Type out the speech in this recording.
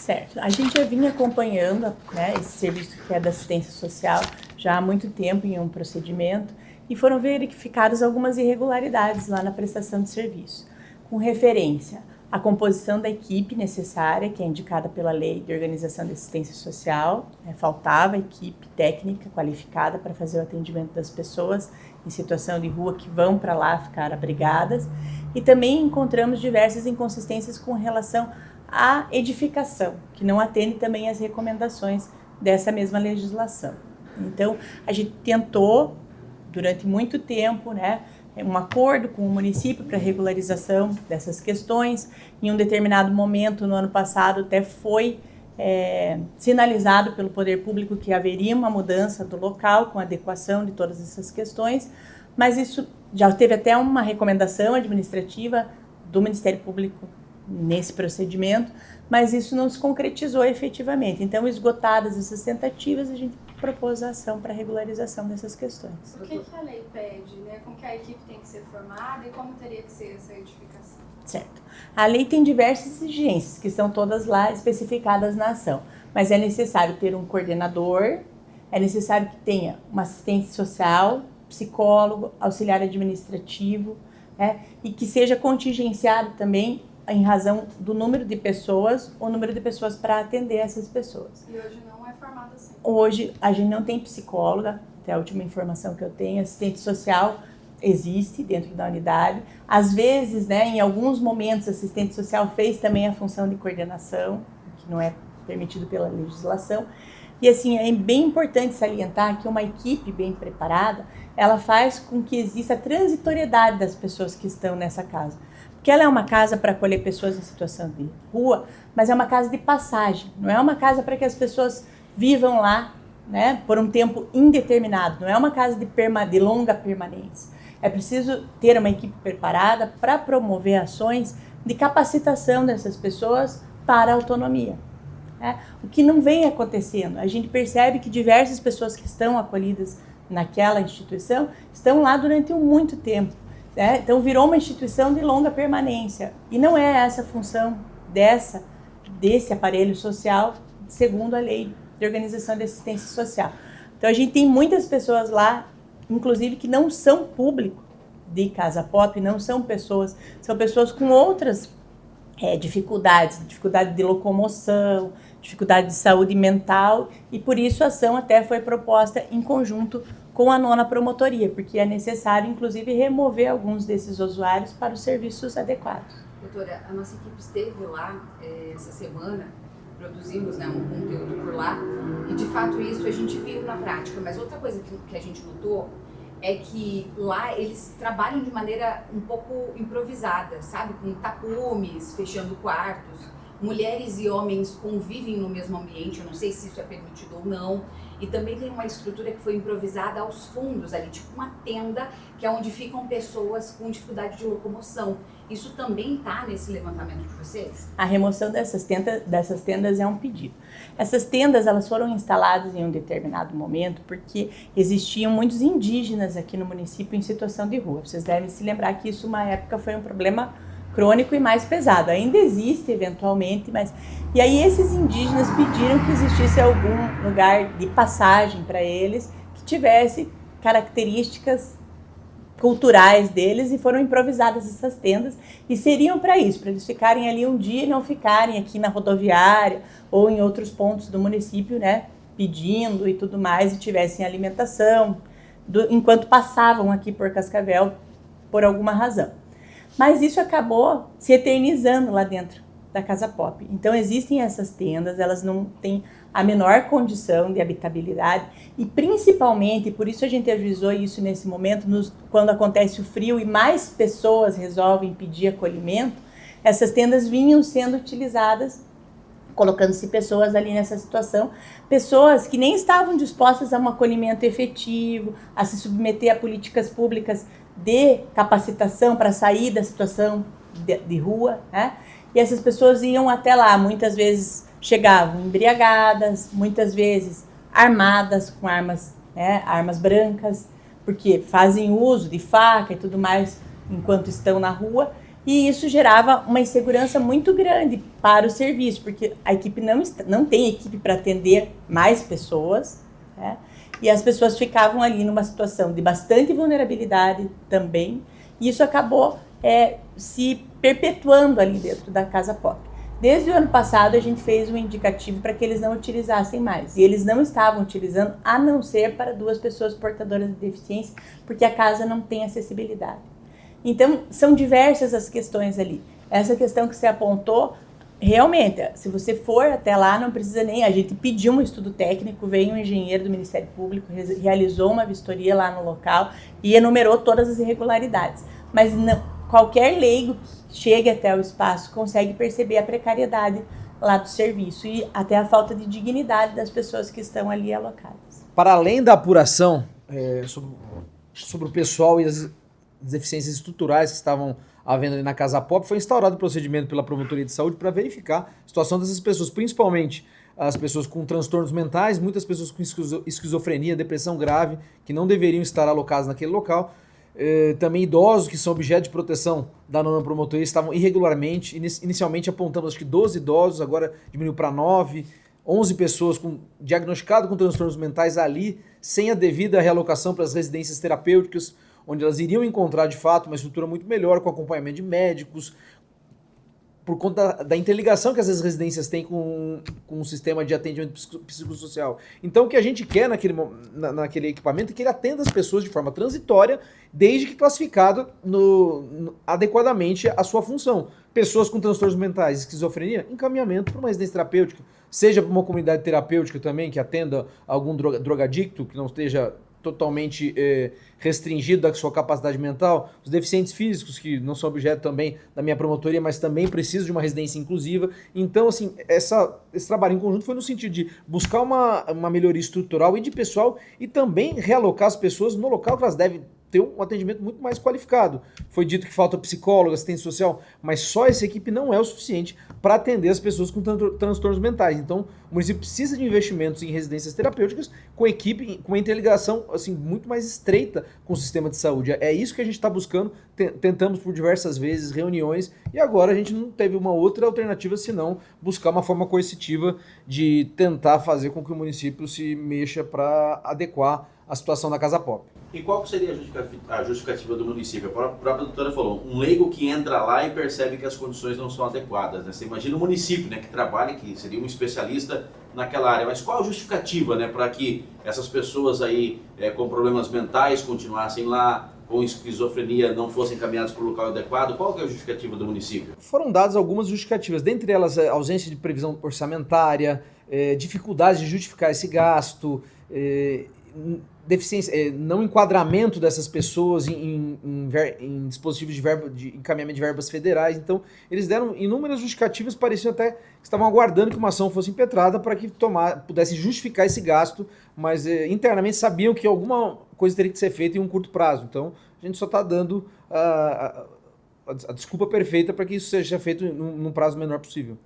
Certo. A gente já vinha acompanhando, né, esse serviço que é da assistência social já há muito tempo em um procedimento e foram verificadas algumas irregularidades lá na prestação de serviço, com referência à composição da equipe necessária, que é indicada pela Lei de Organização de Assistência Social, né, faltava equipe técnica qualificada para fazer o atendimento das pessoas em situação de rua que vão para lá ficar abrigadas, e também encontramos diversas inconsistências com relação à edificação, que não atende também às recomendações dessa mesma legislação. Então, a gente tentou, durante muito tempo, né, um acordo com o município para regularização dessas questões. Em um determinado momento, no ano passado, até foi sinalizado pelo poder público que haveria uma mudança do local com adequação de todas essas questões, mas isso já teve até uma recomendação administrativa do Ministério Público nesse procedimento, mas isso não se concretizou efetivamente. Então, esgotadas essas tentativas, a gente propôs a ação para regularização dessas questões. O que a lei pede, né? Com que a equipe tem que ser formada e como teria que ser essa edificação? Certo. A lei tem diversas exigências, que são todas lá especificadas na ação, mas é necessário ter um coordenador, é necessário que tenha uma assistente social, psicólogo, auxiliar administrativo, né? E que seja contingenciado também em razão do número de pessoas, o número de pessoas para atender essas pessoas. E hoje não é formado assim? Hoje a gente não tem psicóloga, até a última informação que eu tenho, assistente social existe dentro da unidade. Às vezes, né, em alguns momentos, a assistente social fez também a função de coordenação, que não é permitido pela legislação. E assim, é bem importante salientar que uma equipe bem preparada, ela faz com que exista a transitoriedade das pessoas que estão nessa casa. Porque ela é uma casa para acolher pessoas em situação de rua, mas é uma casa de passagem, não é uma casa para que as pessoas vivam lá, né, por um tempo indeterminado, não é uma casa de longa permanência. É preciso ter uma equipe preparada para promover ações de capacitação dessas pessoas para a autonomia. Né? O que não vem acontecendo, a gente percebe que diversas pessoas que estão acolhidas naquela instituição estão lá durante muito tempo. Então virou uma instituição de longa permanência e não é essa a função desse aparelho social segundo a Lei de Organização de Assistência Social. Então a gente tem muitas pessoas lá, inclusive que não são público de Casa Pop, são pessoas com outras dificuldade de locomoção, dificuldade de saúde mental, e por isso a ação até foi proposta em conjunto com a 9ª Promotoria, porque é necessário, inclusive, remover alguns desses usuários para os serviços adequados. Doutora, a nossa equipe esteve lá essa semana, produzimos, né, um conteúdo por lá, e de fato isso a gente viu na prática, mas outra coisa que a gente notou é que lá eles trabalham de maneira um pouco improvisada, sabe? Com tapumes, fechando quartos. Mulheres e homens convivem no mesmo ambiente, eu não sei se isso é permitido ou não. E também tem uma estrutura que foi improvisada aos fundos ali, tipo uma tenda, que é onde ficam pessoas com dificuldade de locomoção. Isso também está nesse levantamento de vocês? A remoção dessas tendas é um pedido. Essas tendas, elas foram instaladas em um determinado momento porque existiam muitos indígenas aqui no município em situação de rua. Vocês devem se lembrar que isso, uma época, foi um problema crônico e mais pesado. Ainda existe, eventualmente, mas... E aí esses indígenas pediram que existisse algum lugar de passagem para eles que tivesse características culturais deles, e foram improvisadas essas tendas e seriam para isso, para eles ficarem ali um dia e não ficarem aqui na rodoviária ou em outros pontos do município, né, pedindo e tudo mais, e tivessem alimentação enquanto passavam aqui por Cascavel por alguma razão. Mas isso acabou se eternizando lá dentro da Casa Pop. Então existem essas tendas, elas não têm a menor condição de habitabilidade, e principalmente, por isso a gente avisou isso nesse momento, quando acontece o frio e mais pessoas resolvem pedir acolhimento, essas tendas vinham sendo utilizadas, colocando-se pessoas ali nessa situação, pessoas que nem estavam dispostas a um acolhimento efetivo, a se submeter a políticas públicas de capacitação para sair da situação de rua, né? E essas pessoas iam até lá, muitas vezes chegavam embriagadas, muitas vezes armadas com armas, né, armas brancas, porque fazem uso de faca e tudo mais enquanto estão na rua, E isso gerava uma insegurança muito grande para o serviço, porque a equipe não tem equipe para atender mais pessoas, né? E as pessoas ficavam ali numa situação de bastante vulnerabilidade também, e isso acabou se perpetuando ali dentro da Casa Pop. Desde o ano passado, a gente fez um indicativo para que eles não utilizassem mais. E eles não estavam utilizando, a não ser para 2 pessoas portadoras de deficiência, porque a casa não tem acessibilidade. Então, são diversas as questões ali. Essa questão que você apontou, realmente, se você for até lá, não precisa nem... A gente pediu um estudo técnico, veio um engenheiro do Ministério Público, realizou uma vistoria lá no local e enumerou todas as irregularidades. Mas não, qualquer leigo que chegue até o espaço consegue perceber a precariedade lá do serviço e até a falta de dignidade das pessoas que estão ali alocadas. Para além da apuração sobre o pessoal e as deficiências estruturais que estavam havendo ali na Casa Pop, foi instaurado o procedimento pela Promotoria de Saúde para verificar a situação dessas pessoas, principalmente as pessoas com transtornos mentais, muitas pessoas com esquizofrenia, depressão grave, que não deveriam estar alocadas naquele local. Também idosos que são objeto de proteção da nona promotoria estavam irregularmente, inicialmente apontamos acho que 12 idosos, agora diminuiu para 9, 11 pessoas diagnosticadas com transtornos mentais ali, sem a devida realocação para as residências terapêuticas, onde elas iriam encontrar de fato uma estrutura muito melhor, com acompanhamento de médicos, por conta da interligação que essas residências têm com o sistema de atendimento psicossocial. Então o que a gente quer naquele equipamento é que ele atenda as pessoas de forma transitória, desde que classificado adequadamente a sua função. Pessoas com transtornos mentais, esquizofrenia, encaminhamento para uma residência terapêutica, seja para uma comunidade terapêutica também, que atenda algum drogadicto, que não esteja totalmente restringido da sua capacidade mental, os deficientes físicos, que não são objeto também da minha promotoria, mas também precisam de uma residência inclusiva. Então, assim, esse trabalho em conjunto foi no sentido de buscar uma melhoria estrutural e de pessoal e também realocar as pessoas no local que elas devem ter um atendimento muito mais qualificado. Foi dito que falta psicólogo, assistente social, mas só essa equipe não é o suficiente para atender as pessoas com transtornos mentais. Então, o município precisa de investimentos em residências terapêuticas com equipe, com uma interligação assim, muito mais estreita com o sistema de saúde. É isso que a gente está buscando, tentamos por diversas vezes reuniões e agora a gente não teve uma outra alternativa senão buscar uma forma coercitiva de tentar fazer com que o município se mexa para adequar a situação da Casa Pop. E qual seria a justificativa do município? A própria doutora falou, um leigo que entra lá e percebe que as condições não são adequadas, né? Você imagina o município, né, que trabalha, que seria um especialista naquela área, mas qual a justificativa, né, para que essas pessoas aí com problemas mentais continuassem lá, com esquizofrenia não fossem encaminhadas para o local adequado? Qual que é a justificativa do município? Foram dadas algumas justificativas, dentre elas a ausência de previsão orçamentária, dificuldades de justificar esse gasto, deficiência, não enquadramento dessas pessoas em dispositivos de encaminhamento de verbas federais. Então, eles deram inúmeras justificativas, pareciam até que estavam aguardando que uma ação fosse impetrada para que pudesse justificar esse gasto, mas internamente sabiam que alguma coisa teria que ser feita em um curto prazo. Então, a gente só está dando a desculpa perfeita para que isso seja feito num prazo menor possível.